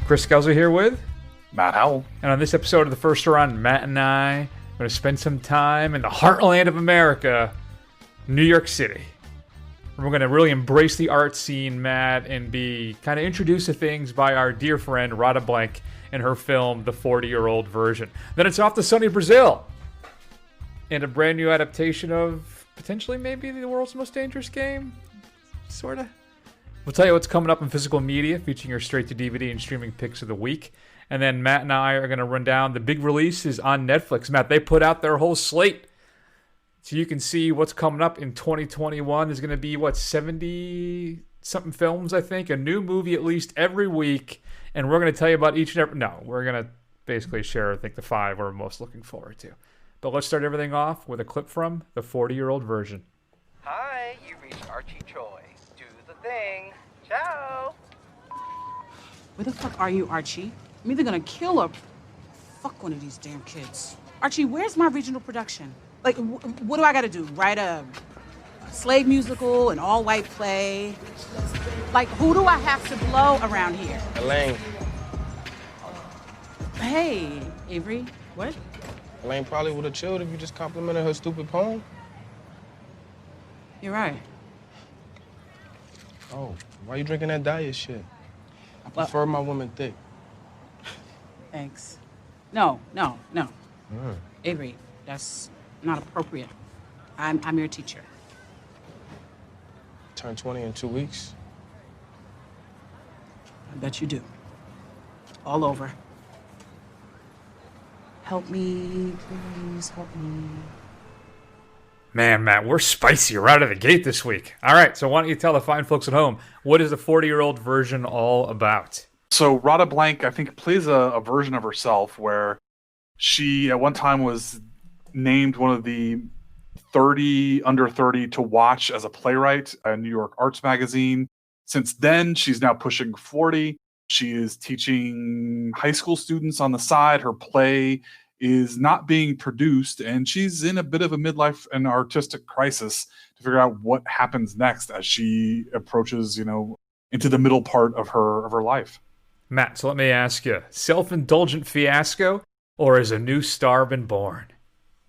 Chris Skelzer here with Matt Howell. And on this episode of The First Around, Matt and I are going to spend some time in the heartland of America, New York City. We're going to really embrace the art scene, Matt, and be kind of introduced to things by our dear friend Radha Blank in her film, The 40-Year-Old Version. Then it's off to sunny Brazil and a brand new adaptation of potentially maybe the world's most dangerous game. Sort of. We'll tell you what's coming up in physical media, featuring your straight-to-DVD and streaming picks of the week. And then Matt and I are going to run down the big releases on Netflix. Matt, they put out their whole slate. So you can see what's coming up in 2021. There's going to be, 70-something films, I think. A new movie at least every week. And we're going to tell you about each and every... No, we're going to basically share, I think, the 5 we're most looking forward to. But let's start everything off with a clip from The 40-Year-Old Version. Hi, you reached Archie Choi. Do the thing. Ciao. Where the fuck are you, Archie? I'm either gonna kill or fuck one of these damn kids. Archie, where's my regional production? Like, what do I gotta do? Write a slave musical, an all-white play? Like, who do I have to blow around here? Elaine. Hey, Avery. What? Elaine probably would have chilled if you just complimented her stupid poem. You're right. Oh, why you drinking that diet shit? I prefer my women thick. Thanks. No. Avery, that's not appropriate. I'm your teacher. Turn 20 in 2 weeks. I bet you do. All over. Help me, please, help me. Man, Matt, we're spicy right out of the gate this week. All right, so why don't you tell the fine folks at home, what is the 40-Year-Old Version all about? So Radha Blank, I think, plays a version of herself where she at one time was named one of the 30 under 30 to watch as a playwright at New York Arts Magazine. Since then, she's now pushing 40. She is teaching high school students on the side. Her play is not being produced, and she's in a bit of a midlife and artistic crisis to figure out what happens next as she approaches, into the middle part of her life. Matt, so let me ask you, self-indulgent fiasco, or is a new star been born?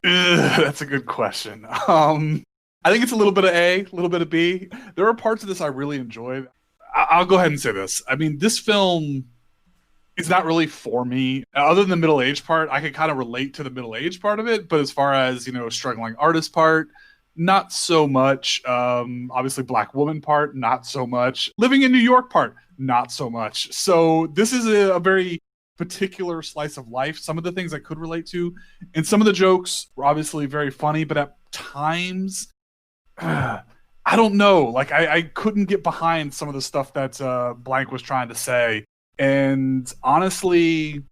That's a good question. I think it's a little bit of A, a little bit of B. There are parts of this I really enjoyed. I'll go ahead and say this. I mean, this film is not really for me. Other than the middle-aged part, I could kind of relate to the middle-aged part of it. But as far as, struggling artist part, not so much. Obviously, Black woman part, not so much. Living in New York part, not so much. So this is a very particular slice of life. Some of the things I could relate to, and some of the jokes were obviously very funny, but at times, I don't know. Like, I couldn't get behind some of the stuff that Blank was trying to say. And honestly,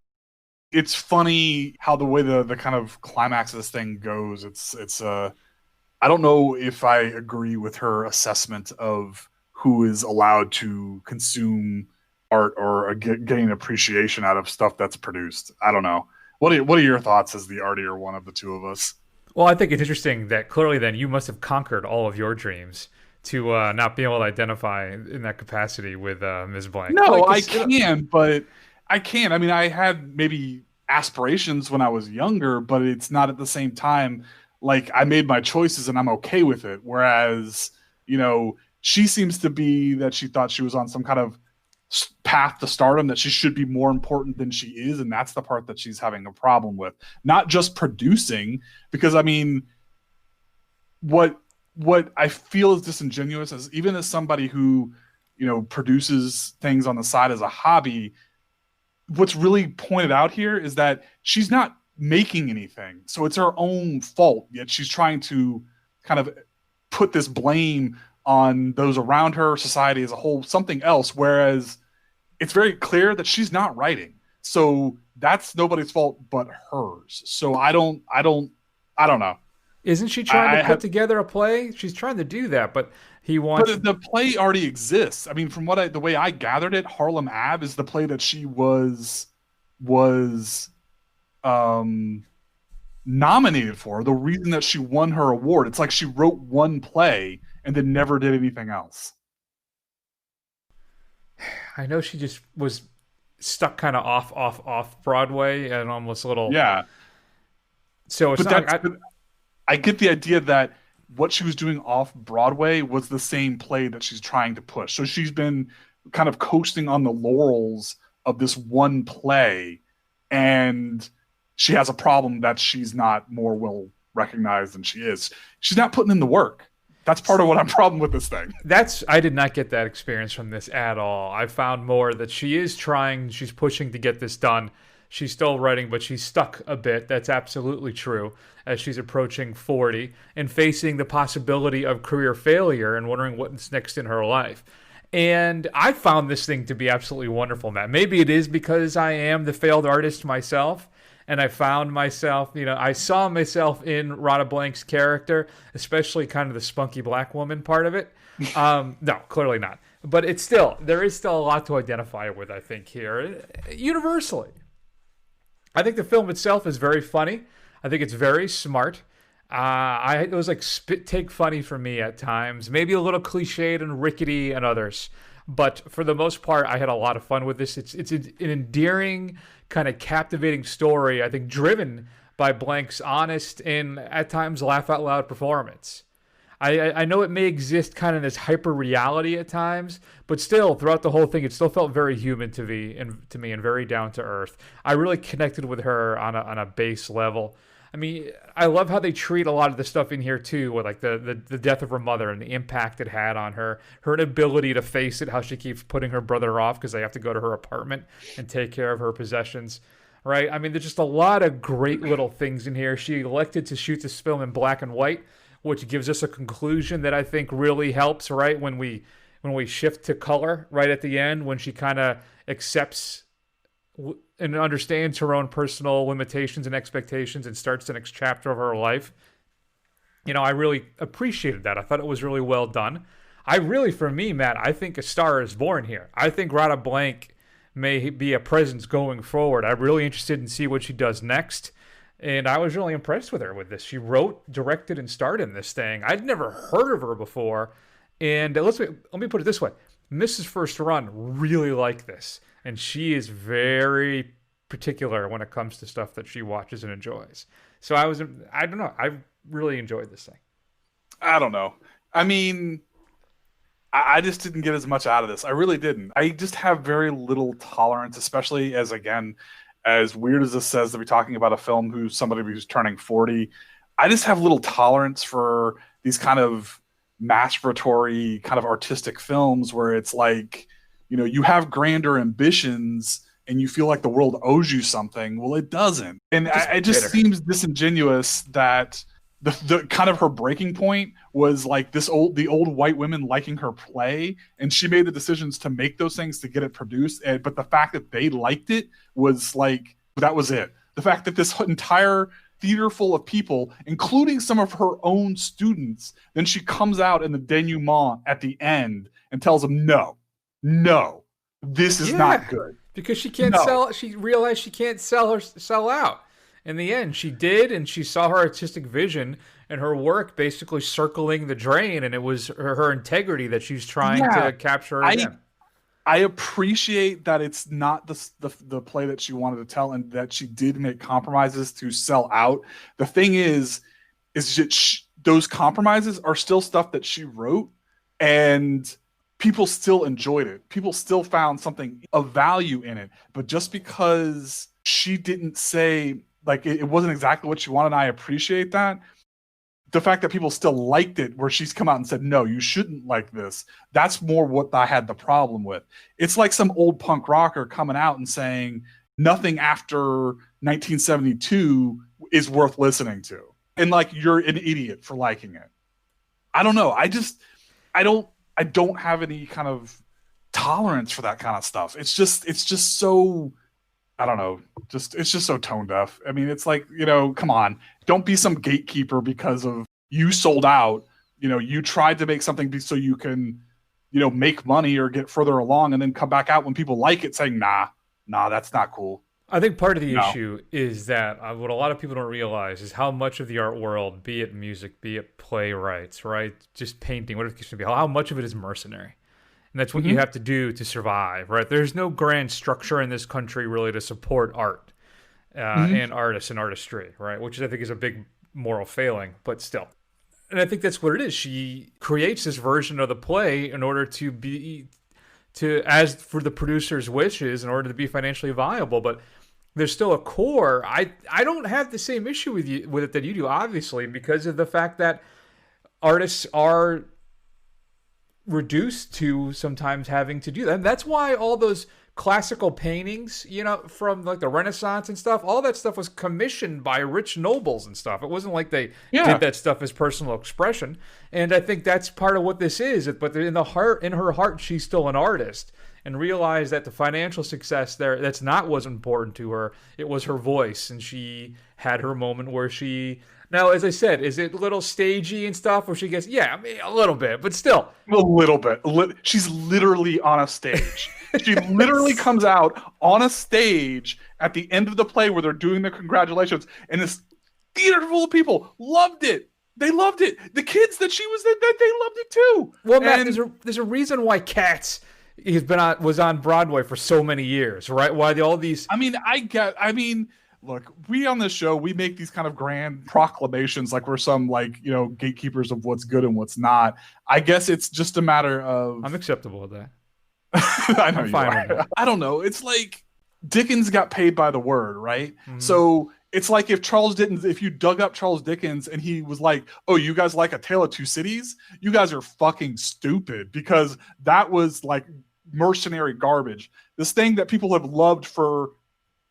it's funny how the way the kind of climax of this thing goes. It's I don't know if I agree with her assessment of who is allowed to consume art or getting appreciation out of stuff that's produced. I don't know. What are your thoughts as the artier one of the two of us? Well, I think it's interesting that clearly then you must have conquered all of your dreams to not be able to identify in that capacity with Ms. Blank. No, I can, but I can't. I mean, I had maybe aspirations when I was younger, but it's not at the same time like I made my choices and I'm okay with it. Whereas, she seems to be that she thought she was on some kind of path to stardom, that she should be more important than she is. And that's the part that she's having a problem with. Not just producing, because I mean, what I feel is disingenuous is even as somebody who, produces things on the side as a hobby, what's really pointed out here is that she's not making anything. So it's her own fault, yet she's trying to kind of put this blame on those around her, society as a whole, something else. Whereas it's very clear that she's not writing. So that's nobody's fault but hers. So I don't know. Isn't she trying to put together a play? She's trying to do that, but he wants... But the play already exists. I mean, from the way I gathered it, Harlem Ave is the play that she was nominated for. The reason that she won her award. It's like she wrote one play and then never did anything else. I know she just was stuck kind of off Broadway and almost a little. Yeah. So it's But not. I get the idea that what she was doing off Broadway was the same play that she's trying to push. So she's been kind of coasting on the laurels of this one play, and she has a problem that she's not more well recognized than she is. She's not putting in the work. That's part of what I'm problem with this thing. I did not get that experience from this at all. I found more that she is trying, she's pushing to get this done. She's still writing, but she's stuck a bit. That's absolutely true as she's approaching 40 and facing the possibility of career failure and wondering what's next in her life. And I found this thing to be absolutely wonderful, Matt. Maybe it is because I am the failed artist myself, and I found myself, I saw myself in Radha Blank's character, especially kind of the spunky black woman part of it. No, clearly not. But there is still a lot to identify with, I think, here, universally. I think the film itself is very funny. I think it's very smart. It was like spit take funny for me at times, maybe a little cliched and rickety and others. But for the most part, I had a lot of fun with this. It's an endearing, kind of captivating story, I think, driven by Blank's honest and at times laugh out loud performance. I know it may exist kind of this hyper reality at times, but still, throughout the whole thing, it still felt very human to me and very down to earth. I really connected with her on a base level. I mean, I love how they treat a lot of the stuff in here too, with like the death of her mother and the impact it had on her inability to face it, how she keeps putting her brother off because they have to go to her apartment and take care of her possessions. Right? I mean, there's just a lot of great little things in here. She elected to shoot this film in black and white, which gives us a conclusion that I think really helps, right? When we shift to color right at the end, when she kind of accepts and understands her own personal limitations and expectations and starts the next chapter of her life. I really appreciated that. I thought it was really well done. For me, Matt, I think a star is born here. I think Radha Blank may be a presence going forward. I'm really interested in see what she does next. And I was really impressed with her with this. She wrote, directed, and starred in this thing. I'd never heard of her before. And let me put it this way. Mrs. First Run really liked this. And she is very particular when it comes to stuff that she watches and enjoys. So I don't know. I really enjoyed this thing. I don't know. I mean, I just didn't get as much out of this. I really didn't. I just have very little tolerance, especially as weird as this says to be talking about a film who's somebody who's turning 40. I just have little tolerance for these kind of masturbatory kind of artistic films where it's like, you have grander ambitions and you feel like the world owes you something. Well, it doesn't. And it just seems disingenuous that the kind of her breaking point was like the old white women liking her play, and she made the decisions to make those things to get it produced. But the fact that they liked it was like, that was it. The fact that this entire theater full of people, including some of her own students, then she comes out in the denouement at the end and tells them, no, this is not good. Because she can't sell. She realized she can't sell out. In the end, she did, and she saw her artistic vision and her work basically circling the drain, and it was her integrity that she's trying to capture again. I appreciate that it's not the play that she wanted to tell, and that she did make compromises to sell out. The thing is that those compromises are still stuff that she wrote, and people still enjoyed it. People still found something of value in it. But just because she didn't say, like, it wasn't exactly what she wanted, and I appreciate that. The fact that people still liked it, where she's come out and said, no, you shouldn't like this, that's more what I had the problem with. It's like some old punk rocker coming out and saying nothing after 1972 is worth listening to. And like, you're an idiot for liking it. I don't know. I don't have any kind of tolerance for that kind of stuff. It's just so, I don't know, it's just so tone deaf. I mean, it's like, come on, don't be some gatekeeper because of you sold out. You tried to make something so you can, make money or get further along, and then come back out when people like it saying, nah, that's not cool. I think part of the issue is that what a lot of people don't realize is how much of the art world, be it music, be it playwrights, right, just painting, whatever it may be, how much of it is mercenary. And that's what you have to do to survive, right? There's no grand structure in this country really to support art and artists and artistry, right? Which I think is a big moral failing, but still. And I think that's what it is. She creates this version of the play in order as for the producer's wishes, in order to be financially viable. But there's still a core. I don't have the same issue with it that you do, obviously, because of the fact that artists are reduced to sometimes having to do that. And that's why all those classical paintings, from like the Renaissance and stuff, all that stuff was commissioned by rich nobles and stuff. It wasn't like they did that stuff as personal expression. And I think that's part of what this is. But in her heart, she's still an artist, and realized that the financial success there, that's not what's important to her. It was her voice. And she had her moment where now, as I said, is it a little stagey and stuff where she gets, a little bit, but still. A little bit. She's literally on a stage. She literally comes out on a stage at the end of the play where they're doing the congratulations, and this theater full of people loved it. They loved it. The kids that she was in, they loved it too. Well, Matt, there's a reason why Cats was on Broadway for so many years, right? Why all these... Look, we on this show, we make these kind of grand proclamations like we're some gatekeepers of what's good and what's not. I guess it's just a matter of... I'm acceptable with that. I know you are. I don't know. It's like Dickens got paid by the word, right? Mm-hmm. So it's like if you dug up Charles Dickens and he was like, oh, you guys like A Tale of Two Cities? You guys are fucking stupid, because that was like mercenary garbage. This thing that people have loved for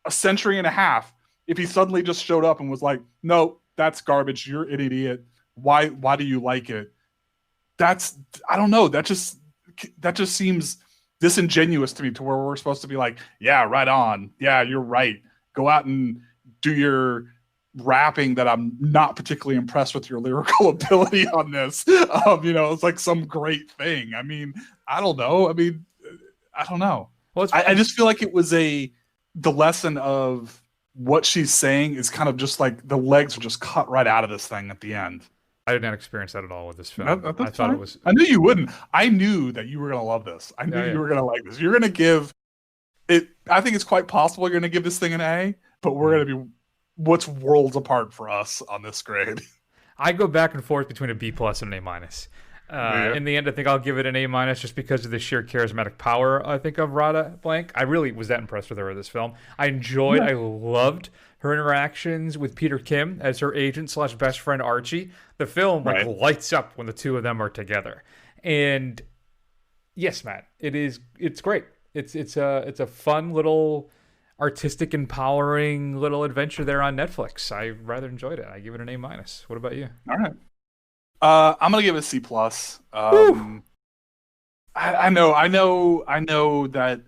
a century and a half, if he suddenly just showed up and was like, no, that's garbage, you're an idiot, why do you like it? I don't know, that just seems disingenuous to me, to where we're supposed to be like, yeah, right on, yeah, you're right, go out and do your rapping that I'm not particularly impressed with your lyrical ability on this. It's like some great thing. I don't know. Well, I just feel like it was the lesson of what she's saying is kind of just like the legs are just cut right out of this thing at the end. I did not experience that at all with this film. I thought it was... I knew you wouldn't. I knew that you were going to love this. I knew you were going to like this. You're going to give it... I think it's quite possible you're going to give this thing an A, but we're going to be what's worlds apart for us on this grade. I go back and forth between a B+ and an A-. In the end, I think I'll give it an A- just because of the sheer charismatic power, I think, of Radha Blank. I really was that impressed with her in this film. I loved her interactions with Peter Kim as her agent / best friend Archie. The film lights up when the two of them are together. And yes, Matt, it's great. It's a fun little artistic, empowering little adventure there on Netflix. I rather enjoyed it. I give it an A-. What about you? All right. I'm gonna give it a C+. I know that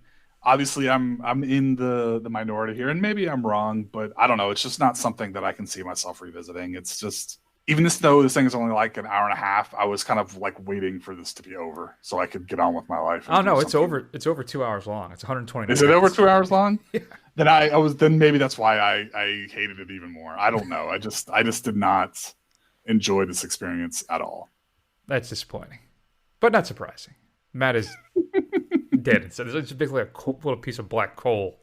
obviously I'm in the minority here, and maybe I'm wrong, but I don't know. It's just not something that I can see myself revisiting. It's just, even though this thing is only like an hour and a half, I was kind of like waiting for this to be over so I could get on with my life. Oh no, it's over. It's over 2 hours long. It's 120. Is it over 2 hours long? Yeah. Then maybe that's why I hated it even more. I don't know. I just did not enjoy this experience at all. That's disappointing, but not surprising. Matt is dead. So it's basically a little piece of black coal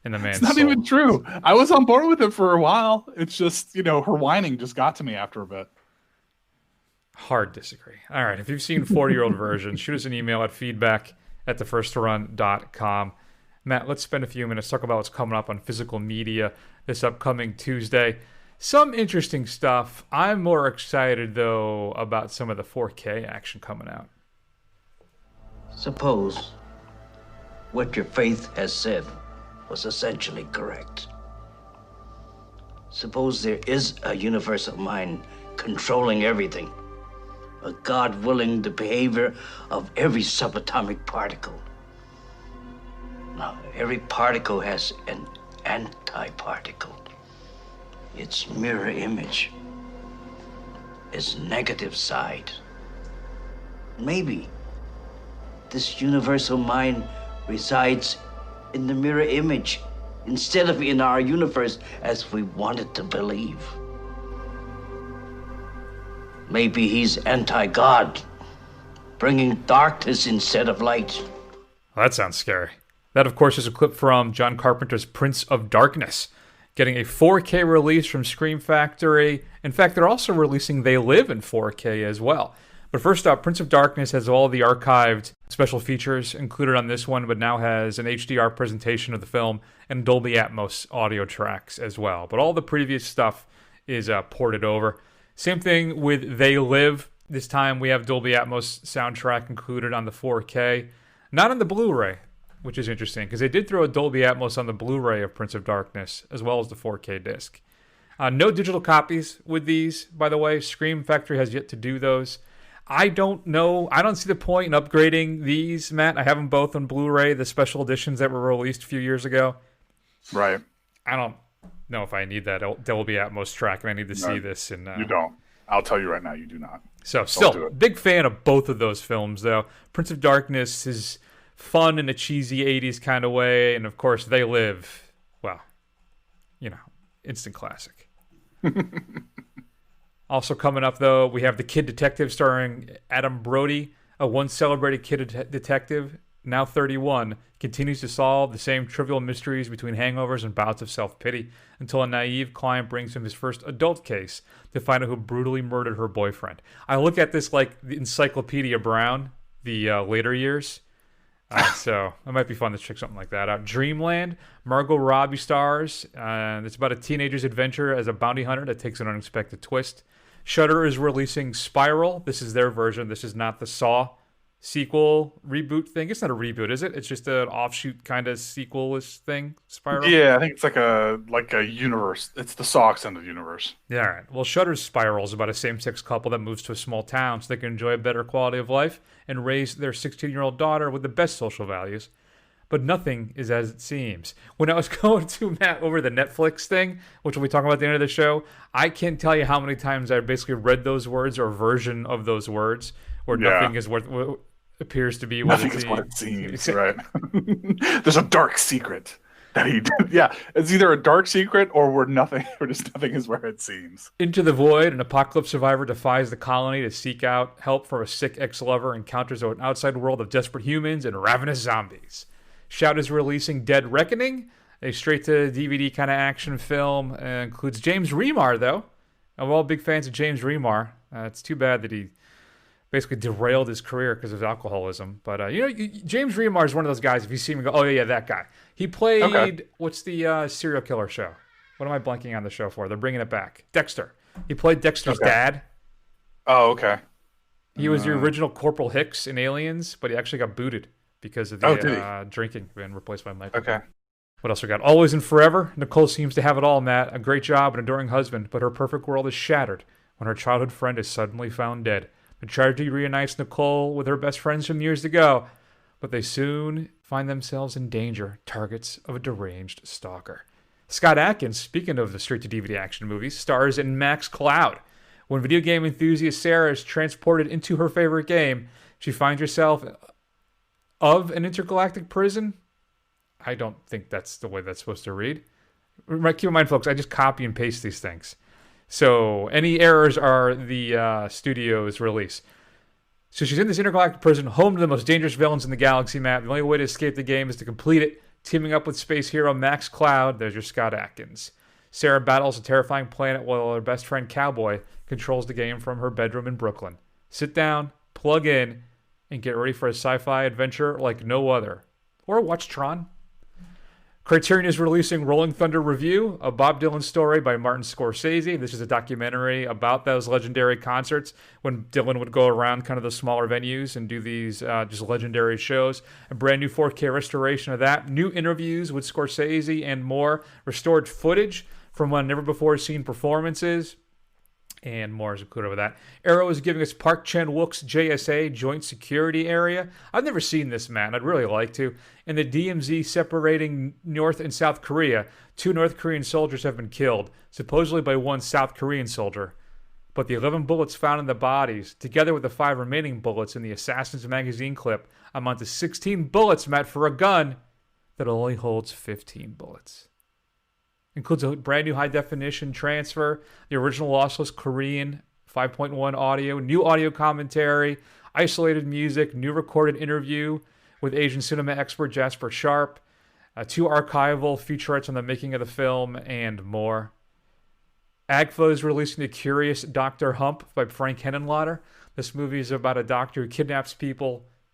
in the man's soul. It's not even true. I was on board with it for a while. It's just, her whining just got to me after a bit. Hard disagree. All right. If you've seen 40-year-old version, shoot us an email at feedback@thefirstrun.com. Matt, let's spend a few minutes talk about what's coming up on physical media this upcoming Tuesday. Some interesting stuff. I'm more excited, though, about some of the 4K action coming out. Suppose what your faith has said was essentially correct. Suppose there is a universal mind controlling everything, a God willing the behavior of every subatomic particle. Now, every particle has an antiparticle. Its mirror image, its negative side. Maybe this universal mind resides in the mirror image instead of in our universe as we wanted to believe. Maybe he's anti-God, bringing darkness instead of light. Well, that sounds scary. That, of course, is a clip from John Carpenter's Prince of Darkness, getting a 4K release from Scream Factory. In fact, they're also releasing They Live in 4K as well. But first up, Prince of Darkness has all the archived special features included on this one, but now has an HDR presentation of the film and Dolby Atmos audio tracks as well. But all the previous stuff is ported over. Same thing with They Live. This time we have Dolby Atmos soundtrack included on the 4K, not on the Blu-ray, which is interesting because they did throw a Dolby Atmos on the Blu-ray of Prince of Darkness as well as the 4K disc. No digital copies with these, by the way. Scream Factory has yet to do those. I don't know. I don't see the point in upgrading these, Matt. I have them both on Blu-ray, the special editions that were released a few years ago. Right. I don't know if I need that Dolby Atmos track, and I need to see this. And you don't. I'll tell you right now, you do not. So, still, big fan of both of those films, though. Prince of Darkness is fun in a cheesy 80s kind of way, and of course, They Live, well, instant classic. Also coming up, though, we have The Kid Detective starring Adam Brody, a once celebrated kid detective, now 31, continues to solve the same trivial mysteries between hangovers and bouts of self-pity until a naive client brings him his first adult case to find out who brutally murdered her boyfriend. I look at this like the Encyclopedia Brown, the later years. So it might be fun to check something like that out. Dreamland, Margot Robbie stars. It's about a teenager's adventure as a bounty hunter that takes an unexpected twist. Shudder is releasing Spiral. This is their version. This is not the Saw sequel reboot thing. It's not a reboot, is it? It's just an offshoot kind of sequel-ish thing, Spiral? Yeah, I think it's like a universe. It's the Saw extended universe. Yeah, all right. Well, Shudder's Spiral is about a same-sex couple that moves to a small town so they can enjoy a better quality of life and raise their 16-year-old daughter with the best social values. But nothing is as it seems. When I was going to Matt over the Netflix thing, which we'll be talking about at the end of the show, I can't tell you how many times I basically read those words or a version of those words where nothing is what appears to be what nothing it is seems. what it seems, right? There's a dark secret that he did. Yeah, it's either a dark secret or just nothing is where it seems. Into the Void, an apocalypse survivor defies the colony to seek out help from a sick ex-lover, encounters an outside world of desperate humans and ravenous zombies. Shout is releasing Dead Reckoning, a straight-to-DVD kind of action film. Includes James Remar, though. We're all big fans of James Remar. It's too bad that he basically derailed his career because of alcoholism. But, James Remar is one of those guys, if you see him, go, oh, yeah, that guy. He played, what's the serial killer show? What am I blanking on the show for? They're bringing it back. Dexter. He played Dexter's dad. Oh, okay. He was the original Corporal Hicks in Aliens, but he actually got booted because of the drinking and replaced by Michael. Okay. What else we got? Always and Forever. Nicole seems to have it all, Matt. A great job, an adoring husband, but her perfect world is shattered when her childhood friend is suddenly found dead. The tragedy reunites Nicole with her best friends from years ago, but they soon find themselves in danger, targets of a deranged stalker. Scott Adkins, speaking of the straight-to-DVD action movies, stars in Max Cloud. When video game enthusiast Sarah is transported into her favorite game, she finds herself of an intergalactic prison. I don't think that's the way that's supposed to read. Keep in mind, folks, I just copy and paste these things. So any errors are the studio's release. So she's in this intergalactic prison, home to the most dangerous villains in the galaxy, Matt. The only way to escape the game is to complete it, teaming up with space hero Max Cloud. There's your Scott Adkins. Sarah battles a terrifying planet while her best friend Cowboy controls the game from her bedroom in Brooklyn. Sit down, plug in, and get ready for a sci-fi adventure like no other. Or watch Tron. Criterion is releasing Rolling Thunder Review, a Bob Dylan story by Martin Scorsese. This is a documentary about those legendary concerts when Dylan would go around kind of the smaller venues and do these just legendary shows. A brand new 4K restoration of that. New interviews with Scorsese and more. Restored footage from never-before-seen performances. And more is included with that. Arrow is giving us Park Chan-wook's JSA, Joint Security Area. I've never seen this, man. I'd really like to. In the DMZ separating North and South Korea, 2 North Korean soldiers have been killed, supposedly by 1 South Korean soldier. But the 11 bullets found in the bodies, together with the 5 remaining bullets in the Assassin's magazine clip, amount to 16 bullets, Matt, for a gun that only holds 15 bullets. Includes a brand new high-definition transfer, the original lossless Korean 5.1 audio, new audio commentary, isolated music, new recorded interview with Asian cinema expert Jasper Sharp, 2 archival featurettes on the making of the film, and more. AGFA is releasing The Curious Dr. Hump by Frank Henenlotter. This movie is about a doctor who kidnaps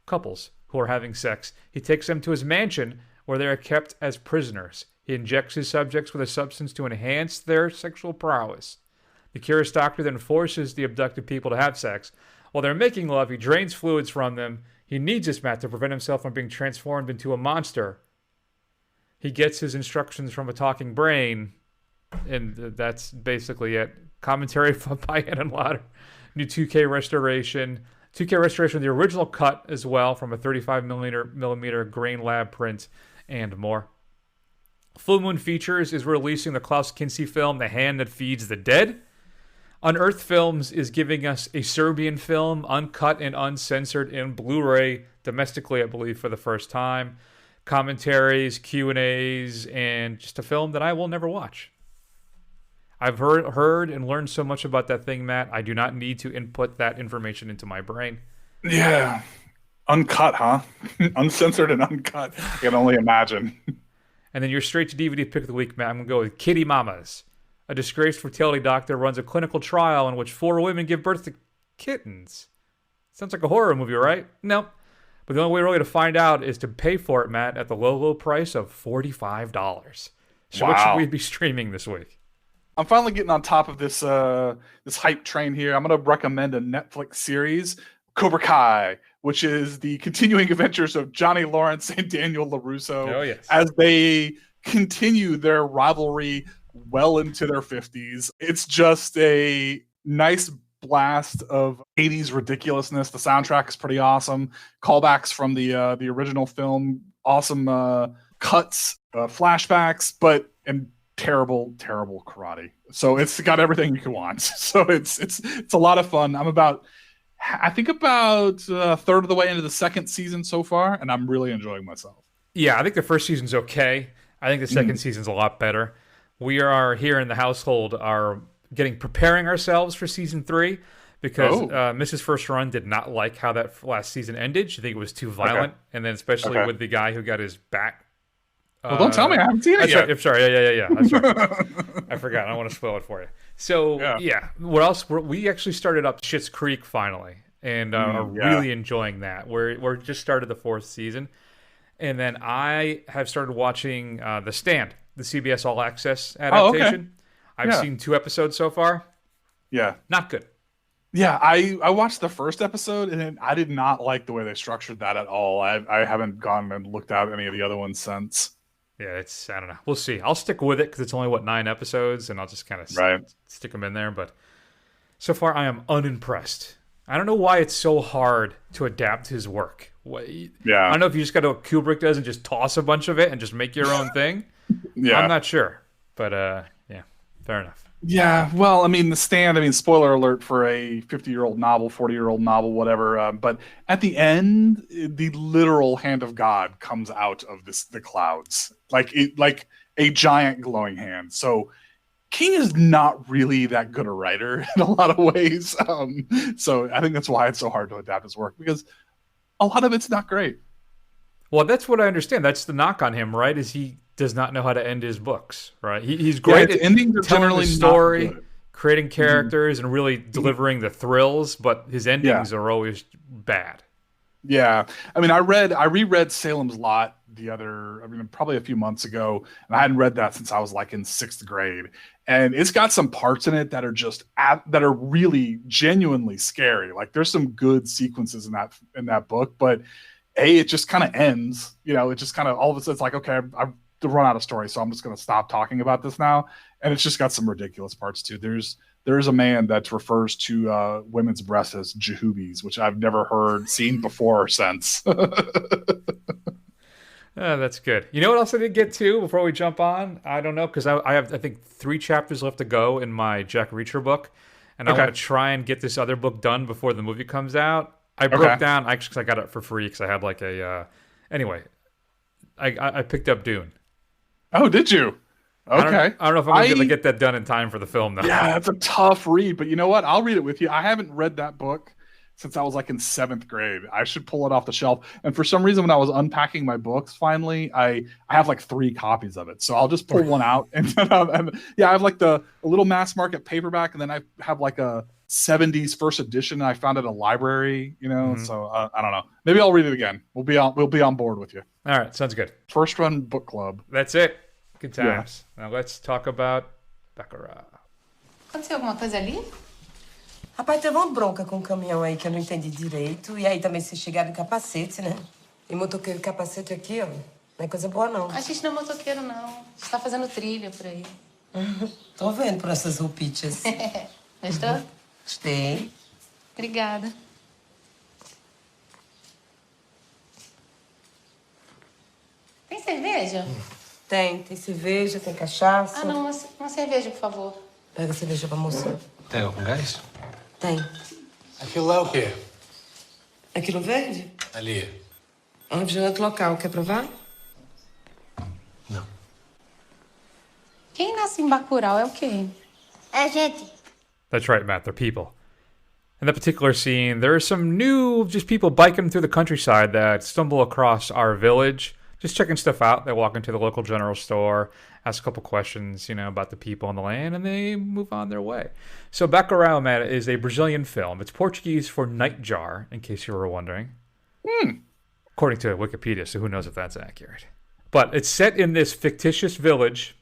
couples who are having sex. He takes them to his mansion where they are kept as prisoners. He injects his subjects with a substance to enhance their sexual prowess. The curious doctor then forces the abducted people to have sex. While they're making love, he drains fluids from them. He needs this mat to prevent himself from being transformed into a monster. He gets his instructions from a talking brain, and that's basically it. Commentary by Henenlotter. New 2K restoration. 2K restoration of the original cut as well from a 35 millimeter grain lab print, and more. Full Moon Features is releasing the Klaus Kinski film The Hand That Feeds the Dead. Unearthed Films is giving us a Serbian film, uncut and uncensored in Blu-ray, domestically, I believe, for the first time. Commentaries, Q&As, and just a film that I will never watch. I've heard and learned so much about that thing, Matt. I do not need to input that information into my brain. Yeah. Uncut, huh? Uncensored and uncut. I can only imagine. And then your straight to DVD pick of the week, Matt. I'm going to go with Kitty Mamas. A disgraced fertility doctor runs a clinical trial in which 4 women give birth to kittens. Sounds like a horror movie, right? Nope. But the only way really to find out is to pay for it, Matt, at the low, low price of $45. So Wow. what should we be streaming this week? I'm finally getting on top of this this hype train here. I'm going to recommend a Netflix series, Cobra Kai, which is the continuing adventures of Johnny Lawrence and Daniel LaRusso Oh, yes. as they continue their rivalry well into their 50s. It's just a nice blast of 80s ridiculousness. The soundtrack is pretty awesome. Callbacks from the original film, awesome cuts, flashbacks, and terrible karate. So it's got everything you can want. So it's a lot of fun. I think about a third of the way into the second season so far, and I'm really enjoying myself. Yeah, I think the first season's okay. I think the second season's a lot better. We are here in the household are preparing ourselves for season 3 because Mrs. First Run did not like how that last season ended. She think it was too violent, and then especially with the guy who got his back. Well, don't tell me. I haven't seen it yet. Right. I'm sorry. Yeah. That's right. I forgot. I don't want to spoil it for you. So, yeah. What else? We actually started up Schitt's Creek finally, and are really enjoying that. We're just started the 4th season. And then I have started watching The Stand, the CBS All Access adaptation. I've seen 2 episodes so far. Yeah. Not good. Yeah, I watched the first episode, and I did not like the way they structured that at all. I haven't gone and looked at any of the other ones since. Yeah, I don't know. We'll see. I'll stick with it because it's only, 9 episodes, and I'll just kind of stick them in there. But so far, I am unimpressed. I don't know why it's so hard to adapt his work. I don't know if you just got to what Kubrick does and just toss a bunch of it and just make your own thing. I'm not sure. But, fair enough. Yeah, well, The Stand, spoiler alert for a 50-year-old novel, 40-year-old novel, whatever. But at the end, the literal hand of God comes out of the clouds, like a giant glowing hand. So King is not really that good a writer in a lot of ways. So I think that's why it's so hard to adapt his work, because a lot of it's not great. Well, that's what I understand. That's the knock on him, right? Is he does not know how to end his books, right? He's great at endings are telling generally the story, not good. creating characters, and really delivering the thrills, but his endings are always bad. Yeah. I reread Salem's Lot probably a few months ago, and I hadn't read that since I was in 6th grade. And it's got some parts in it that are that are really genuinely scary. Like, there's some good sequences in that book, but it just kind of ends, it just kind of all of a sudden it's like, okay, I've run out of story, so I'm just going to stop talking about this now. And it's just got some ridiculous parts too. There's a man that refers to women's breasts as jehubis, which I've never seen before or since. That's good. You know what else I did get to before we jump on? I don't know, because I have, I think, 3 chapters left to go in my Jack Reacher book, and I want to try and get this other book done before the movie comes out. I broke down, actually, because I got it for free, because I had anyway, I picked up Dune. Oh, did you? Okay. I don't know if I'm going to be able to get that done in time for the film, though. Yeah, that's a tough read, but you know what? I'll read it with you. I haven't read that book since I was like in 7th grade. I should pull it off the shelf. And for some reason, when I was unpacking my books, finally, I have like 3 copies of it. So I'll just pull one out, and I have like a little mass market paperback, and then I have like a 70s first edition I found at a library. So I don't know. Maybe I'll read it again. We'll be on board with you. All right, sounds good. First run book club. That's it. Good times. Yeah. Now let's talk about Bacarau. Aconteceu alguma coisa ali? Rapaz, teve uma bronca com um caminhão aí que eu não entendi direito. E aí também vocês chegaram em capacete, né? E motoqueiro capacete aqui, ó, não é coisa boa, não. A gente não é motoqueiro, não. A gente tá fazendo trilha por aí. Tô vendo por essas roupitas. Gostou? Gostei. Obrigada. Tem cerveja? Tem cerveja, tem cachaça. Ah, não, uma cerveja, por favor. Pega a cerveja pra moça. Tem algum gás? Tem. Aquilo lá é o quê? Aquilo verde? Ali. É um refrigerante local. Quer provar? Não. Quem nasce em Bacurau é o quê? É gente. That's right, Matt. They're people. In that particular scene, there are some new just people biking through the countryside that stumble across our village, just checking stuff out. They walk into the local general store, ask a couple questions, about the people on the land, and they move on their way. So Bacarau, Matt, is a Brazilian film. It's Portuguese for nightjar, in case you were wondering. According to Wikipedia, so who knows if that's accurate. But it's set in this fictitious village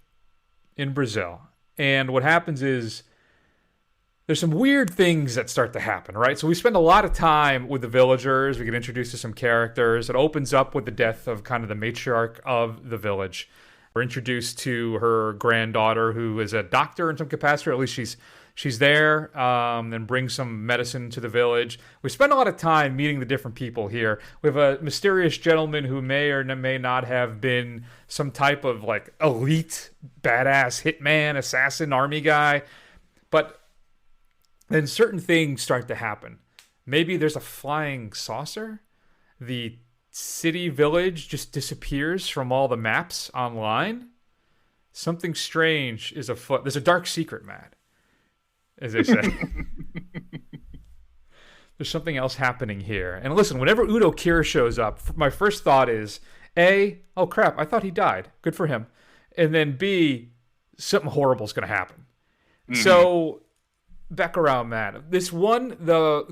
in Brazil. And what happens is there's some weird things that start to happen, right? So we spend a lot of time with the villagers. We get introduced to some characters. It opens up with the death of kind of the matriarch of the village. We're introduced to her granddaughter, who is a doctor in some capacity, or at least she's there, and brings some medicine to the village. We spend a lot of time meeting the different people here. We have a mysterious gentleman who may or may not have been some type of like elite, badass hitman, assassin, army guy. But then certain things start to happen. Maybe there's a flying saucer. The city village just disappears from all the maps online. Something strange is afoot. There's a dark secret, Matt, as they say. There's something else happening here. And listen, whenever Udo Kier shows up, my first thought is, A, oh crap, I thought he died. Good for him. And then B, something horrible is going to happen. So, Bacarau, Matt, this won the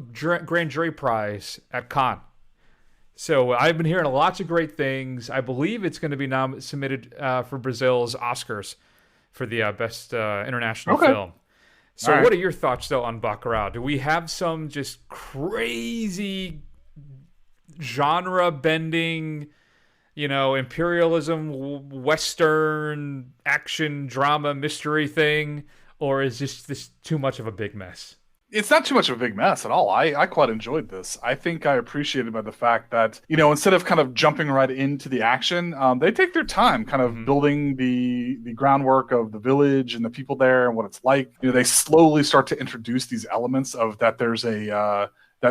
Grand Jury Prize at Cannes. So I've been hearing lots of great things. I believe it's going to be submitted for Brazil's Oscars for the best international film. So what are your thoughts, though, on Bacarau? Do we have some just crazy genre-bending, imperialism, Western, action, drama, mystery thing? Or is this too much of a big mess? It's not too much of a big mess at all. I quite enjoyed this. I think I appreciated by the fact that, instead of kind of jumping right into the action, they take their time kind of building the groundwork of the village and the people there and what it's like. They slowly start to introduce these elements of that there's that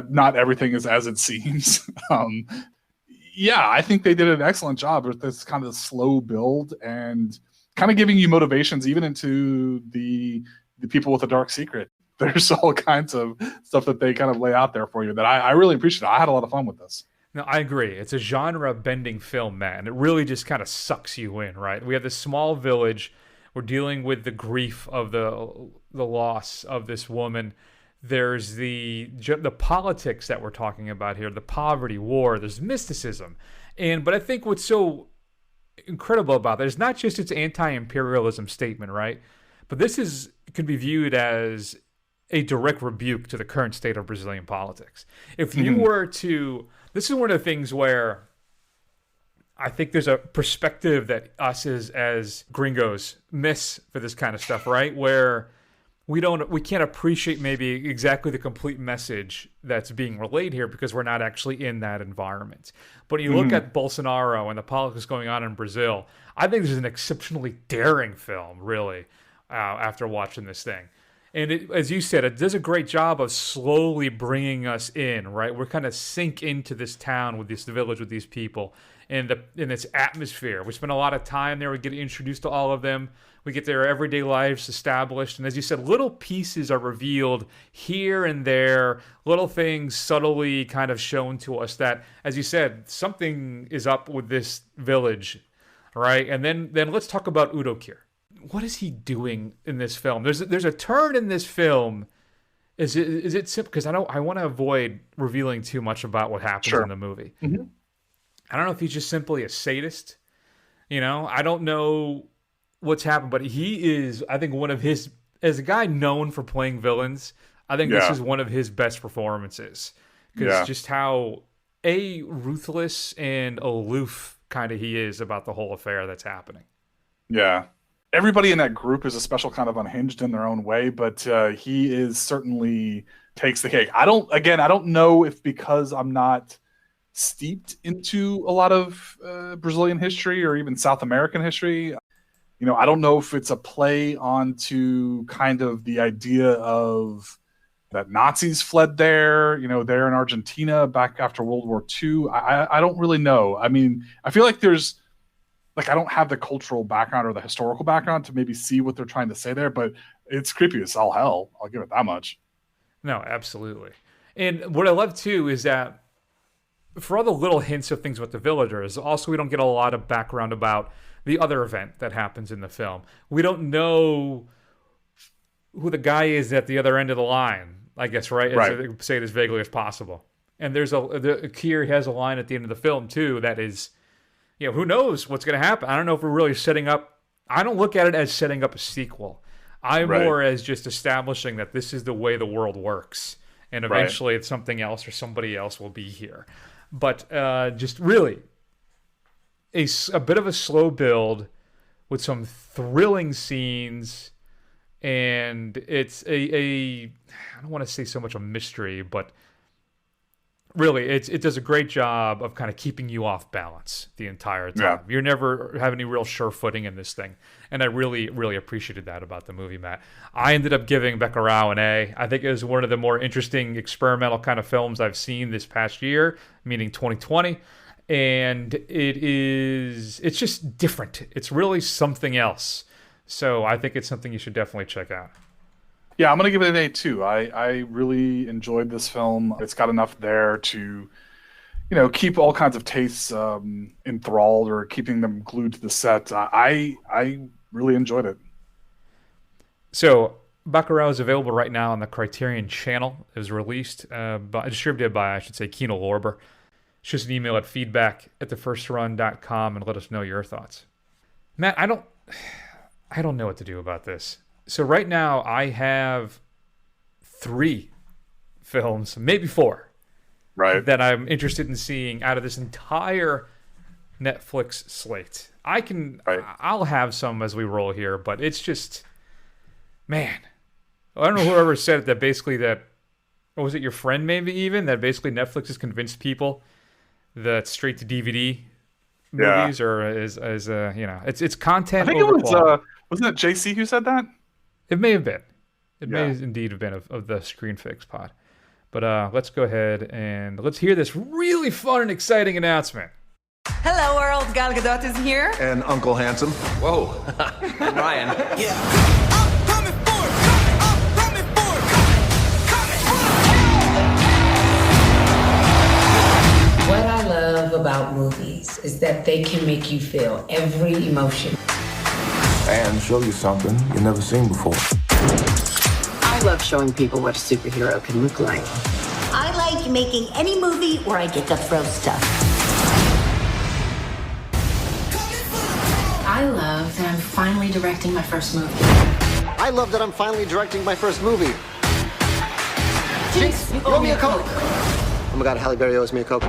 not everything is as it seems. I think they did an excellent job with this kind of slow build and kind of giving you motivations even into the people with a dark secret. There's all kinds of stuff that they kind of lay out there for you that I really appreciate. I had a lot of fun with this. No, I agree. It's a genre-bending film, man. It really just kind of sucks you in, right? We have this small village. We're dealing with the grief of the loss of this woman. There's the politics that we're talking about here, the poverty, war. There's mysticism. But I think what's so incredible about that is not just its anti-imperialism statement, right? But this could be viewed as a direct rebuke to the current state of Brazilian politics. If you were to, this is one of the things where I think there's a perspective that us as gringos miss for this kind of stuff, right? Where we can't appreciate maybe exactly the complete message that's being relayed here because we're not actually in that environment. But you look at Bolsonaro and the politics going on in Brazil, I think this is an exceptionally daring film, really, after watching this thing. And as you said, it does a great job of slowly bringing us in, right? We're kind of sink into this town with this village with these people and in its atmosphere. We spend a lot of time there. We get introduced to all of them. We get their everyday lives established. And as you said, little pieces are revealed here and there, little things subtly kind of shown to us that, as you said, something is up with this village, right? And then let's talk about Udo Kier. What is he doing in this film? There's a turn in this film. Is it simple? Because I want to avoid revealing too much about what happens in the movie. Mm-hmm. I don't know if he's just simply a sadist. I don't know what's happened, but he is, I think, one of his, as a guy known for playing villains, I think this is one of his best performances. Because just how ruthless and aloof kind of he is about the whole affair that's happening. Yeah. Everybody in that group is a special kind of unhinged in their own way, but he is certainly takes the cake. I don't know if because I'm not steeped into a lot of Brazilian history or even South American history. I don't know if it's a play onto kind of the idea of that Nazis fled there, there in Argentina back after World War II. I don't really know. I mean, I feel like there's, I don't have the cultural background or the historical background to maybe see what they're trying to say there, but it's creepy as all hell. I'll give it that much. No, absolutely. And what I love too is that for all the little hints of things with the villagers, also we don't get a lot of background about the other event that happens in the film. We don't know who the guy is at the other end of the line, I guess, right? Say it as vaguely as possible. And Kier has a line at the end of the film too that is, who knows what's going to happen? I don't know if we're really setting up. I don't look at it as setting up a sequel. I'm more as just establishing that this is the way the world works. And eventually it's something else or somebody else will be here. But just really a bit of a slow build with some thrilling scenes. And it's I don't want to say so much a mystery, but really, it does a great job of kind of keeping you off balance the entire time. Yeah. You're never have any real sure footing in this thing. And I really, really appreciated that about the movie, Matt. I ended up giving Bacarau an A. I think it was one of the more interesting experimental kind of films I've seen this past year, meaning 2020. And it's just different. It's really something else. So I think it's something you should definitely check out. Yeah, I'm going to give it an A too. I really enjoyed this film. It's got enough there to, keep all kinds of tastes enthralled or keeping them glued to the set. I really enjoyed it. So Bacarau is available right now on the Criterion Channel. It was released, distributed by, I should say, Kino Lorber. Shoot us an email at feedback@thefirstrun.com and let us know your thoughts. Matt, I don't know what to do about this. So right now I have 3 films, maybe 4, that I'm interested in seeing out of this entire Netflix slate. I'll have some as we roll here, but it's just, man, I don't know whoever said it, that basically or was it your friend maybe even, that basically Netflix has convinced people that straight to DVD movies or it's content. I think it was wasn't it JC who said that? It may have been. It may indeed have been of the Screen Fix pod. But let's go ahead and let's hear this really fun and exciting announcement. Hello, world. Gal Gadot is here. And Uncle Handsome. Whoa. And Ryan. Yeah. What I love about movies is that they can make you feel every emotion. And show you something you've never seen before. I love showing people what a superhero can look like. I like making any movie where I get to throw stuff. I love that I'm finally directing my first movie. I love that I'm finally directing my first movie. Jinx, you owe me a Coke. Oh my God, Halle Berry owes me a Coke.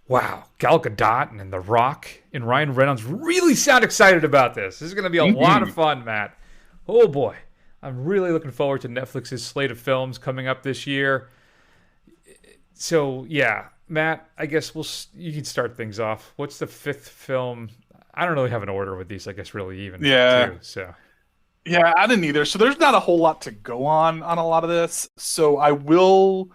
Wow, Gal Gadot and The Rock and Ryan Reynolds really sound excited about this. This is going to be a lot of fun, Matt. Oh boy, I'm really looking forward to Netflix's slate of films coming up this year. So yeah, Matt, I guess you can start things off. What's the 5th film? I don't really have an order with these, I guess, really even. Yeah. Too, so Yeah, I didn't either. So there's not a whole lot to go on a lot of this. So I will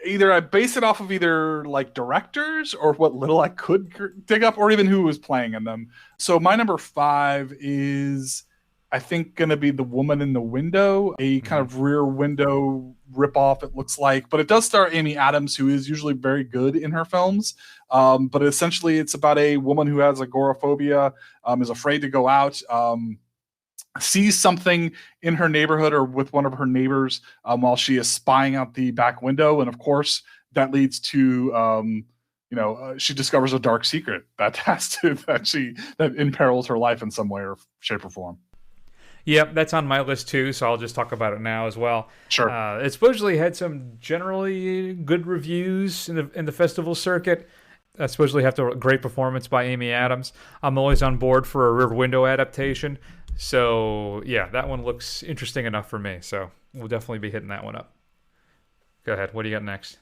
either I base it off of either like directors or what little I could dig up, or even who was playing in them. So my number 5 is, I think, going to be The Woman in the Window, a kind of Rear Window ripoff, it looks like. But it does star Amy Adams, who is usually very good in her films. But essentially, it's about a woman who has agoraphobia, is afraid to go out, sees something in her neighborhood or with one of her neighbors while she is spying out the back window. And of course, that leads to she discovers a dark secret that that imperils her life in some way or shape or form. Yep, that's on my list too, so I'll just talk about it now as well. Sure. It supposedly had some generally good reviews in the festival circuit. Supposedly have a great performance by Amy Adams. I'm always on board for a Rear Window adaptation. So, yeah, that one looks interesting enough for me. So we'll definitely be hitting that one up. Go ahead. What do you got next?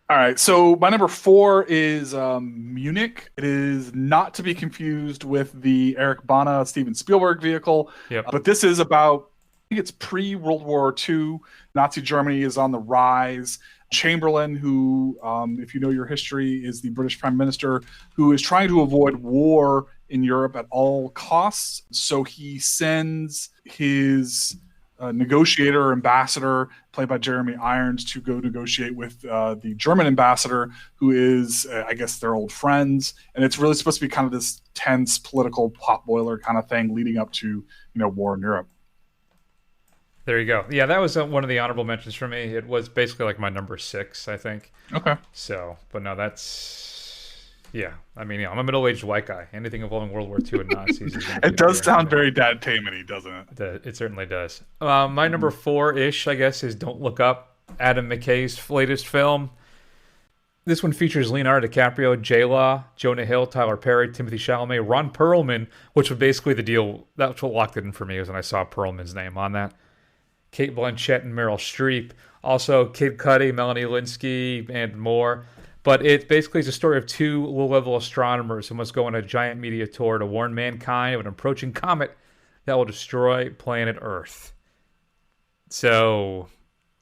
All right. So my number 4 is Munich. It is not to be confused with the Eric Bana, Steven Spielberg vehicle. Yep. But this is about, I think it's pre-World War II. Nazi Germany is on the rise. Chamberlain, who, if you know your history, is the British Prime Minister, who is trying to avoid war in Europe at all costs. So he sends his negotiator, ambassador, played by Jeremy Irons, to go negotiate with the German ambassador, who is, I guess, their old friends. And it's really supposed to be kind of this tense political potboiler kind of thing leading up to, war in Europe. There you go. Yeah, that was one of the honorable mentions for me. It was basically like my number 6, I think. Okay. So, but no, that's... Yeah, I mean, I'm a middle-aged white guy. Anything involving World War II and Nazis is... It does sound very Dad Tamany, doesn't it? It certainly does. My number 4-ish, I guess, is Don't Look Up, Adam McKay's latest film. This one features Leonardo DiCaprio, J-Law, Jonah Hill, Tyler Perry, Timothy Chalamet, Ron Perlman, which was basically the deal. That's what locked it in for me, was when I saw Perlman's name on that. Kate Blanchett and Meryl Streep. Also, Kid Cudi, Melanie Linsky, and more. But it basically is a story of 2 low-level astronomers who must go on a giant media tour to warn mankind of an approaching comet that will destroy planet Earth. So,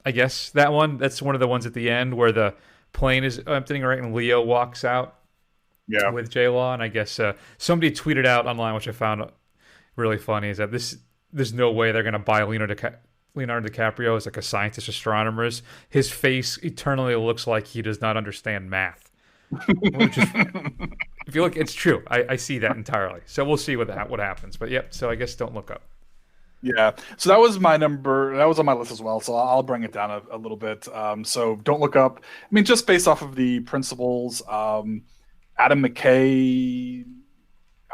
I guess that's one of the ones at the end where the plane is emptying, right, and Leo walks out with J-Law. And I guess somebody tweeted out online, which I found really funny, is that there's no way they're going to buy Leonardo DiCaprio as like a scientist astronomer. His face eternally looks like he does not understand math. Which is, if you look, it's true. I see that entirely. So we'll see what happens. But yep. So I guess Don't Look Up. Yeah. So that was my number. That was on my list as well. So I'll bring it down a little bit. So Don't Look Up. I mean, just based off of the principles, Adam McKay,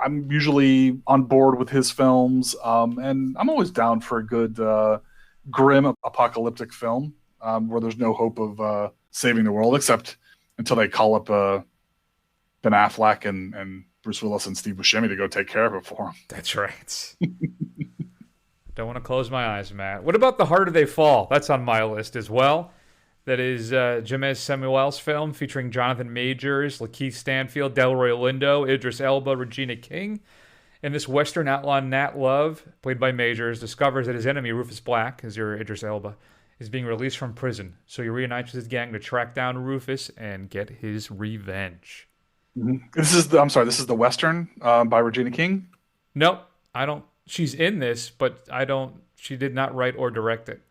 I'm usually on board with his films, and I'm always down for a good grim apocalyptic film where there's no hope of saving the world, except until they call up Ben Affleck and Bruce Willis and Steve Buscemi to go take care of it for him. That's right. Don't want to close my eyes, Matt. What about The Harder They Fall? That's on my list as well. That is Jemez Samuel's film featuring Jonathan Majors, Lakeith Stanfield, Delroy Lindo, Idris Elba, Regina King. And this Western outlaw, Nat Love, played by Majors, discovers that his enemy, Rufus Black, as your Idris Elba, is being released from prison. So he reunites with his gang to track down Rufus and get his revenge. Mm-hmm. This is the Western by Regina King? Nope, I don't. She's in this, but she did not write or direct it.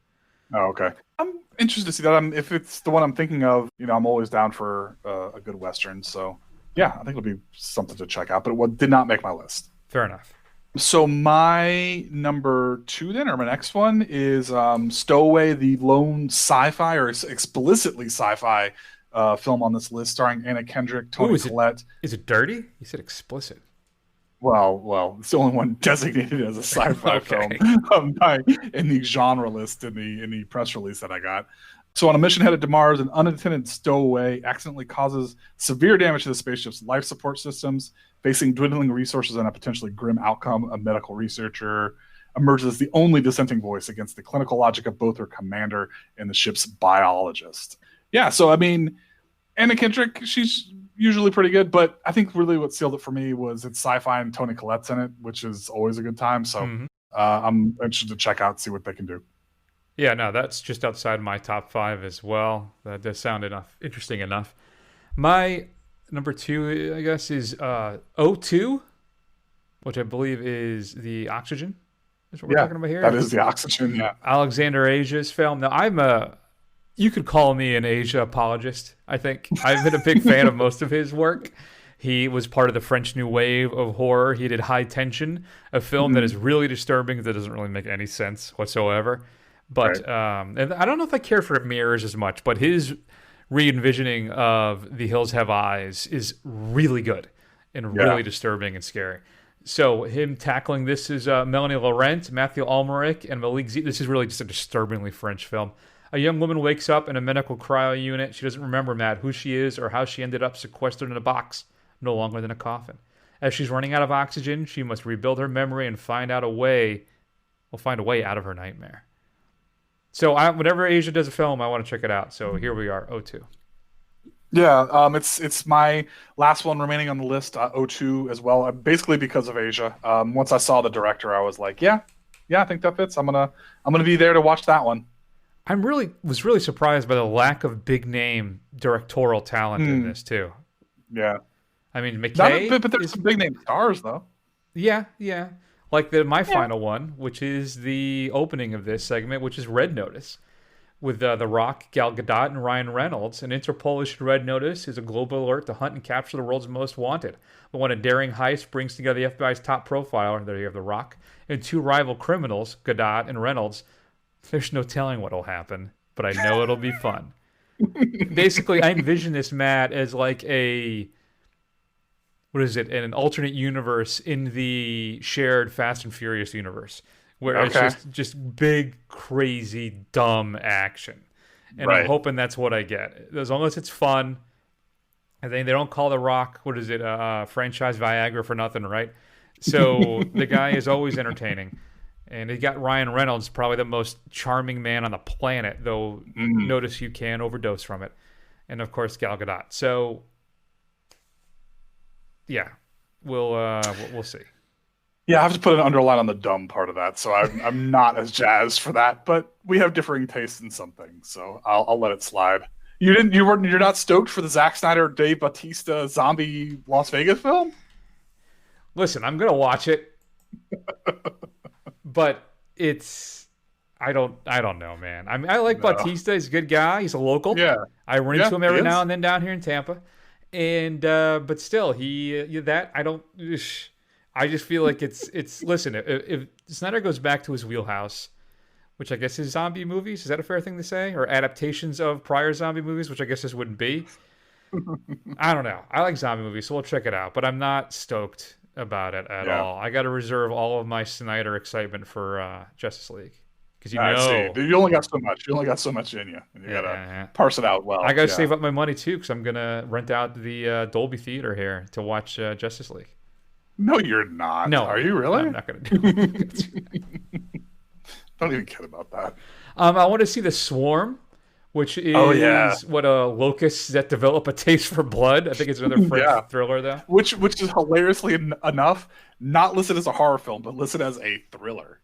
Oh, okay. I'm interested to see that. If it's the one I'm thinking of, I'm always down for a good Western. So yeah, I think it'll be something to check out, but it did not make my list. Fair enough. So my number 2 then, or my next one, is Stowaway, the lone sci-fi or explicitly sci-fi film on this list, starring Anna Kendrick, Toni Collette. Is it dirty? You said explicit. Well, it's the only one designated as a sci-fi film in the genre list in the press release that I got. So on a mission headed to Mars, an unattended stowaway accidentally causes severe damage to the spaceship's life support systems. Facing dwindling resources and a potentially grim outcome, a medical researcher emerges as the only dissenting voice against the clinical logic of both her commander and the ship's biologist. Yeah, so I mean, Anna Kendrick, she's usually pretty good, but I think really what sealed it for me was it's sci-fi and Toni Collette's in it, which is always a good time. So I'm interested to check out, see what they can do. Yeah, no, that's just outside my top 5 as well. That does sound interesting enough. My number 2, I guess, is O2, which I believe is the Oxygen. Is what we're talking about here. That is the Oxygen. Yeah, Alexander Asia's film. Now, you could call me an Asia apologist. I think I've been a big fan of most of his work. He was part of the French New Wave of horror. He did High Tension, a film that is really disturbing, that doesn't really make any sense whatsoever. But and I don't know if I care for Mirrors as much, but his re-envisioning of The Hills Have Eyes is really good and really disturbing and scary. So him tackling this is Melanie Laurent, Matthew Almeric, and Malik Z. This is really just a disturbingly French film. A young woman wakes up in a medical cryo unit. She doesn't remember, Matt, who she is or how she ended up sequestered in a box, no longer than a coffin. As she's running out of oxygen, she must rebuild her memory and find a way out of her nightmare. So whenever Asia does a film, I want to check it out. So here we are, O2. Yeah, it's my last one remaining on the list, O2 as well, basically because of Asia. Once I saw the director, I was like, yeah, I think that fits. I'm gonna be there to watch that one. Was really surprised by the lack of big name directorial talent in this too. Yeah, I mean McKay, but there's some big name stars though. Yeah. Like my final one, which is the opening of this segment, which is Red Notice, with The Rock, Gal Gadot, and Ryan Reynolds. An Interpol issued Red Notice is a global alert to hunt and capture the world's most wanted. But when a daring heist brings together the FBI's top profiler, there you have The Rock, and 2 rival criminals, Gadot and Reynolds, there's no telling what'll happen, but I know it'll be fun. Basically, I envision this, Matt, as like an alternate universe in the shared Fast and Furious universe, where it's just big, crazy, dumb action. And I'm hoping that's what I get. As long as it's fun, and they don't call The Rock, franchise Viagra for nothing, right? So the guy is always entertaining. And he got Ryan Reynolds, probably the most charming man on the planet, though notice you can overdose from it. And, of course, Gal Gadot. So, yeah, we'll see. Yeah, I have to put an underline on the dumb part of that, so I'm not as jazzed for that. But we have differing tastes in some things, so I'll let it slide. You're not stoked for the Zack Snyder, Dave Bautista zombie Las Vegas film? Listen, I'm gonna watch it, but I don't know, man. I like Bautista. He's a good guy. He's a local. Yeah, I run into him every now and then down here in Tampa, and but still, I just feel like it's. Listen, if Snyder goes back to his wheelhouse, which I guess is zombie movies, is that a fair thing to say, or adaptations of prior zombie movies, which I guess this wouldn't be? I don't know. I like zombie movies, so we'll check it out. But I'm not stoked about it at all. I got to reserve all of my Snyder excitement for Justice League, because you only got so much. You only got so much in you, and you gotta parse it out well. I gotta save up my money too, because I'm gonna rent out the Dolby Theater here to watch Justice League. No, you're not. No, are you really? I'm not gonna do it. Don't even care about that. I want to see The Swarm, which is locusts that develop a taste for blood. I think it's another French thriller, though. Which is hilariously enough not listed as a horror film, but listed as a thriller.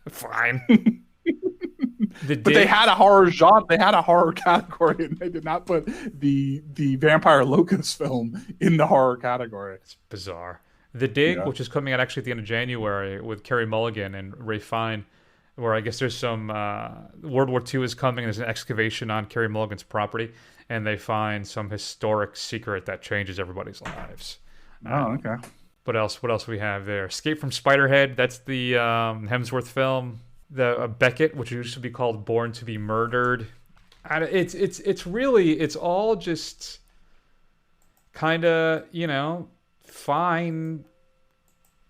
Fine. But they had a horror genre. They had a horror category, and they did not put the vampire locust film in the horror category. It's bizarre. The Dig, which is coming out actually at the end of January with Carey Mulligan and Ray Fine, where I guess there's some World War II is coming. There's an excavation on Carey Mulligan's property, and they find some historic secret that changes everybody's lives. Oh, okay. What else we have there? Escape from Spiderhead. That's the Hemsworth film. The Beckett, which used to be called Born to be Murdered. It's all just kind of, fine,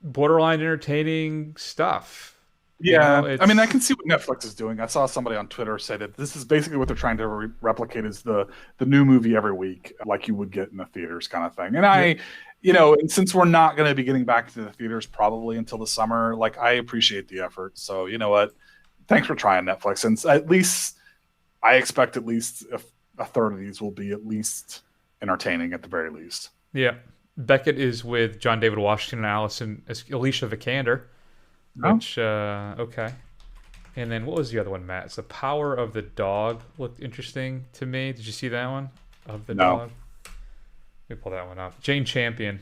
borderline entertaining stuff. Yeah, I mean, I can see what Netflix is doing. I saw somebody on Twitter say that this is basically what they're trying to replicate is the new movie every week, like you would get in the theaters kind of thing. And and since we're not going to be getting back to the theaters probably until the summer, like I appreciate the effort. So you know what? Thanks for trying, Netflix. And at least I expect at least a third of these will be at least entertaining at the very least. Yeah. Beckett is with John David Washington and Alicia Vikander. No. Which, okay. And then what was the other one, Matt? It's The Power of the Dog. Looked interesting to me. Did you see that one? Of the Dog? Let me pull that one up. Jane Champion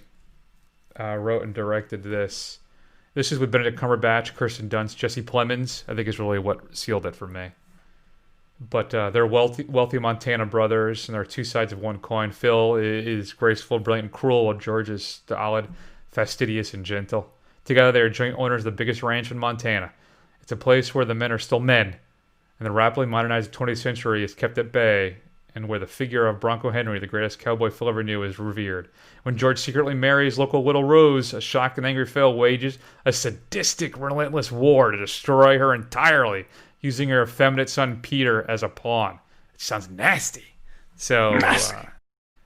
wrote and directed this. This is with Benedict Cumberbatch, Kirsten Dunst, Jesse Plemons. I think is really what sealed it for me. But they're wealthy Montana brothers, and they're two sides of one coin. Phil is graceful, brilliant, and cruel, while George is stolid, fastidious, and gentle. Together, they are joint owners of the biggest ranch in Montana. It's a place where the men are still men, and the rapidly modernized 20th century is kept at bay, and where the figure of Bronco Henry, the greatest cowboy Phil ever knew, is revered. When George secretly marries local Little Rose, a shocked and angry Phil wages a sadistic, relentless war to destroy her entirely, using her effeminate son Peter as a pawn. It sounds nasty. So,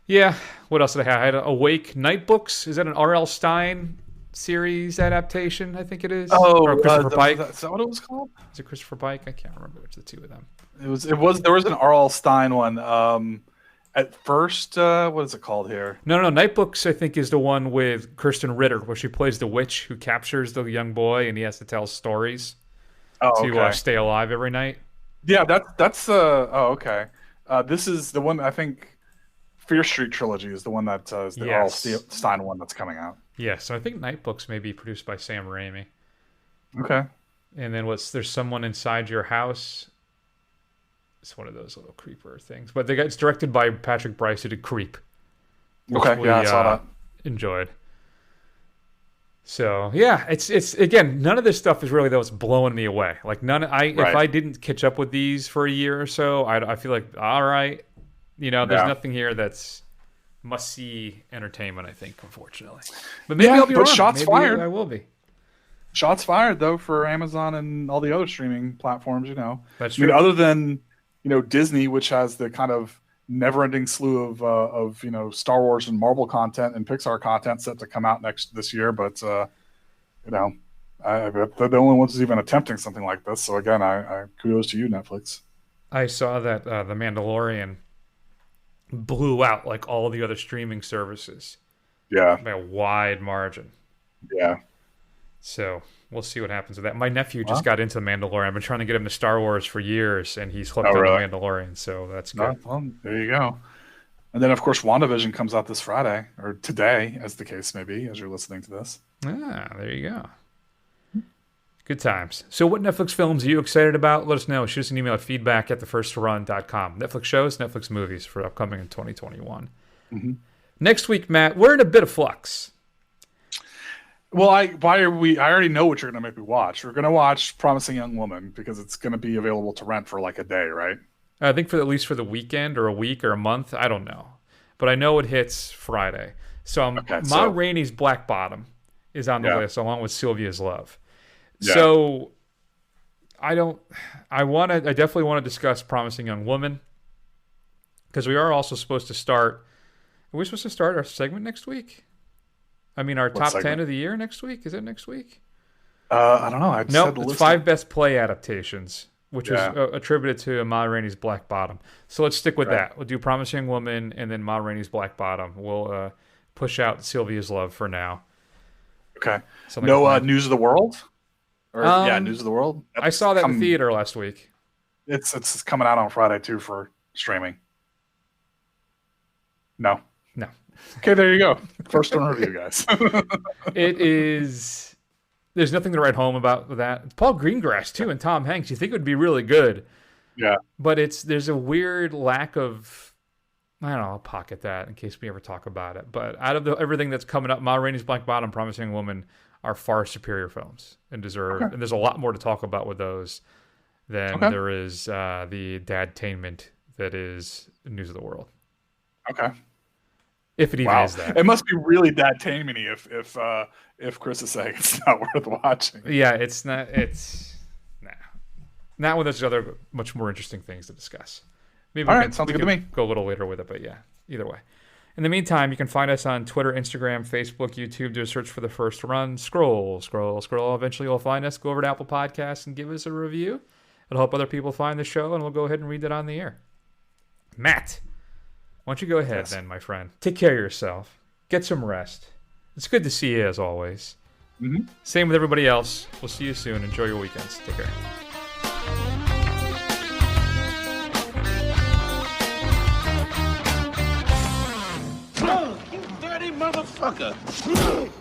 yeah. What else did I have? I had Awake Night Books. Is that an R.L. Stine series adaptation? I think it is. Oh, or Christopher Pike. Is that what it was called? Is it Christopher Pike? I can't remember which of the two of them. It was. There was an R.L. Stine one. At first, what is it called here? No. Night Books, I think, is the one with Kirsten Ritter, where she plays the witch who captures the young boy, and he has to tell stories to stay alive every night. Yeah, that's. Okay. This is the one. I think Fear Street trilogy is the one that is the R.L. Stine one that's coming out. Yeah, so I think Night Books may be produced by Sam Raimi. Okay. And then there's someone inside your house. It's one of those little creeper things, but it's directed by Patrick Bryce, who did Creep. Okay, I saw that. Enjoyed. So yeah, it's again, none of this stuff is really what's blowing me away. Like if I didn't catch up with these for a year or so, I feel like all right, there's nothing here that's must see entertainment. I think, unfortunately, but maybe I'll be wrong. Shots fired. I will be. Shots fired though for Amazon and all the other streaming platforms. That's true. Other than Disney, which has the kind of never-ending slew of Star Wars and Marvel content and Pixar content set to come out this year, but they're the only ones who's even attempting something like this. So again, I kudos to you, Netflix. I saw that The Mandalorian blew out like all the other streaming services. Yeah, by a wide margin. Yeah. So we'll see what happens with that. My nephew just got into The Mandalorian. I've been trying to get him to Star Wars for years, and he's hooked on The Mandalorian, so that's good. Well, there you go. And then, of course, WandaVision comes out this Friday, or today, as the case may be, as you're listening to this. There you go. Good times. So what Netflix films are you excited about? Let us know. Shoot us an email at feedback@thefirstrun.com. Netflix shows, Netflix movies for upcoming in 2021. Mm-hmm. Next week, Matt, we're in a bit of flux. Well, I already know what you're going to make me watch. We're going to watch Promising Young Woman because it's going to be available to rent for like a day, right? I think at least for the weekend or a week or a month. I don't know. But I know it hits Friday. So Ma Rainey's Black Bottom is on the list along with Sylvia's Love. Yeah. So I definitely want to discuss Promising Young Woman because we are also supposed to start. Are we supposed to start our segment next week? I mean, our top 10 of the year next week? Is it next week? I don't know. It's 5 best play adaptations, which is attributed to Ma Rainey's Black Bottom. So let's stick with that. We'll do Promising Young Woman and then Ma Rainey's Black Bottom. We'll push out Sylvia's Love for now. Okay. No News of the World? News of the World. I saw that in theater last week. It's coming out on Friday, too, for streaming. No. Okay, there you go. First one review, guys. It is. There's nothing to write home about with that. It's Paul Greengrass too, and Tom Hanks. You think it would be really good, but there's a weird lack of. I don't know. I'll pocket that in case we ever talk about it. But out of everything that's coming up, Ma Rainey's Black Bottom, Promising Woman are far superior films and deserve. And there's a lot more to talk about with those than there is the dadtainment that is News of the World. Okay. If it even is that. It must be really dadtainment-y if Chris is saying it's not worth watching. Yeah, it's not. It's not when there's other much more interesting things to discuss. Maybe sounds good to me. Go a little later with it, but yeah, either way. In the meantime, you can find us on Twitter, Instagram, Facebook, YouTube. Do a search for The First Run. Scroll. Eventually you'll find us. Go over to Apple Podcasts and give us a review. It'll help other people find the show, and we'll go ahead and read it on the air. Matt, why don't you go ahead then, my friend? Take care of yourself. Get some rest. It's good to see you as always. Same with everybody else. We'll see you soon. Enjoy your weekends. Take care. You dirty motherfucker!